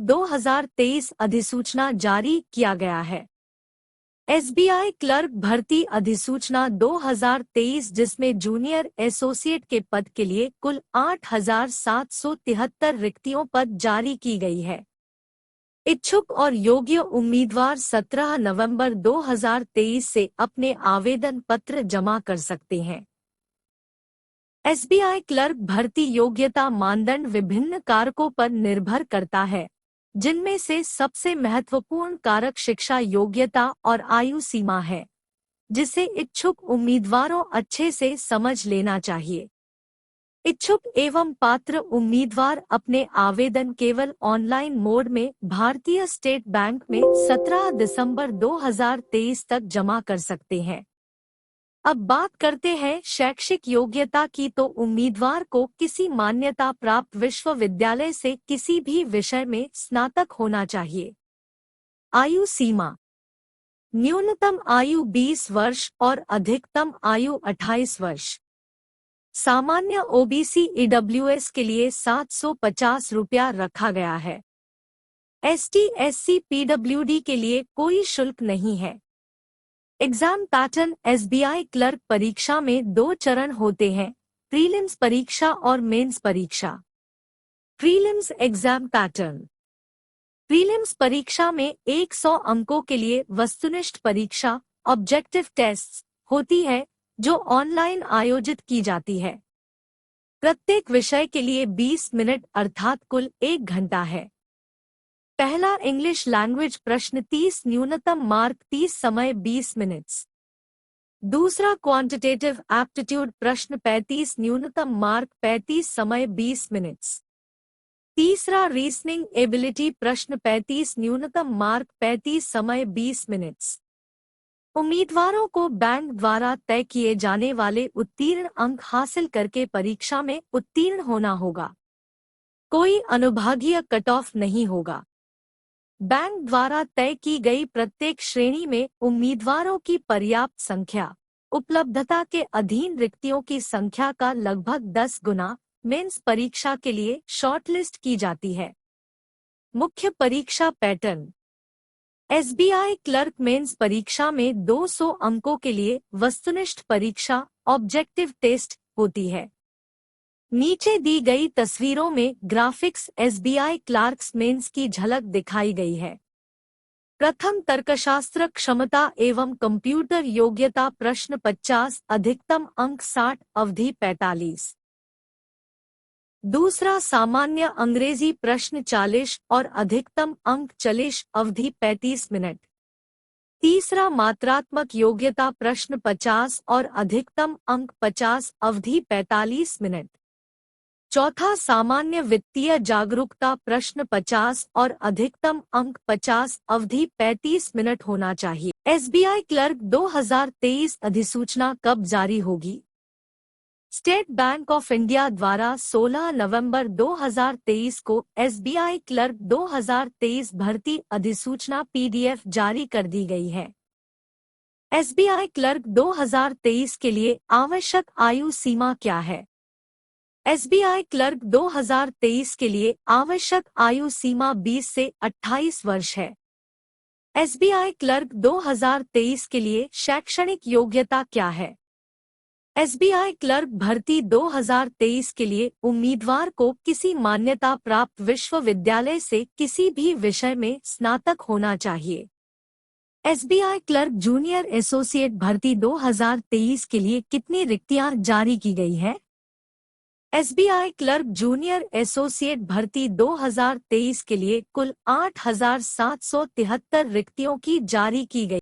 2023 अधिसूचना जारी किया गया है। एसबीआई क्लर्क भर्ती अधिसूचना 2023 जिसमें जूनियर एसोसिएट के पद के लिए कुल 8,773 रिक्तियों पर जारी की गई है। इच्छुक और योग्य उम्मीदवार 17 नवंबर 2023 से अपने आवेदन पत्र जमा कर सकते हैं। एसबीआई क्लर्क भर्ती योग्यता मानदंड विभिन्न कारकों पर निर्भर करता है, जिनमें से सबसे महत्वपूर्ण कारक शिक्षा योग्यता और आयु सीमा है, जिसे इच्छुक उम्मीदवारों अच्छे से समझ लेना चाहिए। इच्छुक एवं पात्र उम्मीदवार अपने आवेदन केवल ऑनलाइन मोड में भारतीय स्टेट बैंक में 17 दिसंबर 2023 तक जमा कर सकते हैं। अब बात करते हैं शैक्षिक योग्यता की, तो उम्मीदवार को किसी मान्यता प्राप्त विश्वविद्यालय से किसी भी विषय में स्नातक होना चाहिए। आयु सीमा: न्यूनतम आयु 20 वर्ष और अधिकतम आयु 28 वर्ष। सामान्य ओबीसी ईडब्ल्यूएस के लिए 750 रुपया रखा गया है। एसटी एससी पीडब्ल्यूडी के लिए कोई शुल्क नहीं है। एग्जाम पैटर्न: एसबीआई क्लर्क परीक्षा में 2 चरण होते हैं, प्रीलिम्स परीक्षा और मेंस परीक्षा। प्रीलिम्स एग्जाम पैटर्न: प्रीलिम्स परीक्षा में 100 अंकों के लिए वस्तुनिष्ठ परीक्षा ऑब्जेक्टिव टेस्ट्स होती है, जो ऑनलाइन आयोजित की जाती है। प्रत्येक विषय के लिए 20 मिनट अर्थात कुल 1 घंटा है। पहला इंग्लिश लैंग्वेज प्रश्न 30 न्यूनतम मार्क 30 समय 20 मिनट्स। दूसरा क्वांटिटेटिव एप्टीट्यूड प्रश्न 35 न्यूनतम मार्क 35 समय 20 मिनट्स। तीसरा रीजनिंग एबिलिटी प्रश्न 35 न्यूनतम मार्क 35 समय 20 मिनट्स। उम्मीदवारों को बैंक द्वारा तय किए जाने वाले उत्तीर्ण अंक हासिल करके परीक्षा में उत्तीर्ण होना होगा। कोई अनुभागीय कट ऑफ नहीं होगा। बैंक द्वारा तय की गई प्रत्येक श्रेणी में उम्मीदवारों की पर्याप्त संख्या, उपलब्धता के अधीन रिक्तियों की संख्या का लगभग 10 गुना मेंस परीक्षा के लिए शॉर्टलिस्ट की जाती है। मुख्य परीक्षा पैटर्न: एसबीआई क्लर्क मेंस परीक्षा में 200 अंकों के लिए वस्तुनिष्ठ परीक्षा ऑब्जेक्टिव टेस्ट होती है। नीचे दी गई तस्वीरों में ग्राफिक्स एसबीआई क्लर्क्स मेंस की झलक दिखाई गई है। प्रथम तर्कशास्त्र क्षमता एवं कंप्यूटर योग्यता प्रश्न 50 अधिकतम अंक 60 अवधि 45। दूसरा सामान्य अंग्रेजी प्रश्न 40 और अधिकतम अंक 40 अवधि 35 मिनट। तीसरा मात्रात्मक योग्यता प्रश्न 50 और अधिकतम अंक 50 अवधि 45 मिनट। चौथा सामान्य वित्तीय जागरूकता प्रश्न 50 और अधिकतम अंक 50 अवधि 35 मिनट होना चाहिए। एसबीआई क्लर्क 2023 अधिसूचना कब जारी होगी? स्टेट बैंक ऑफ इंडिया द्वारा 16 नवंबर 2023 को एसबीआई क्लर्क 2023 भर्ती अधिसूचना पीडीएफ जारी कर दी गई है। एसबीआई क्लर्क 2023 के लिए आवश्यक आयु सीमा क्या है? एसबीआई क्लर्क 2023 के लिए आवश्यक आयु सीमा 20 से 28 वर्ष है। एसबीआई क्लर्क 2023 के लिए शैक्षणिक योग्यता क्या है? एसबीआई क्लर्क भर्ती 2023 के लिए उम्मीदवार को किसी मान्यता प्राप्त विश्वविद्यालय से किसी भी विषय में स्नातक होना चाहिए। एसबीआई क्लर्क जूनियर एसोसिएट भर्ती 2023 के लिए कितनी रिक्तियां जारी की गई है? एसबीआई क्लर्क जूनियर एसोसिएट भर्ती 2023 के लिए कुल 8,773 रिक्तियों की जारी की गई।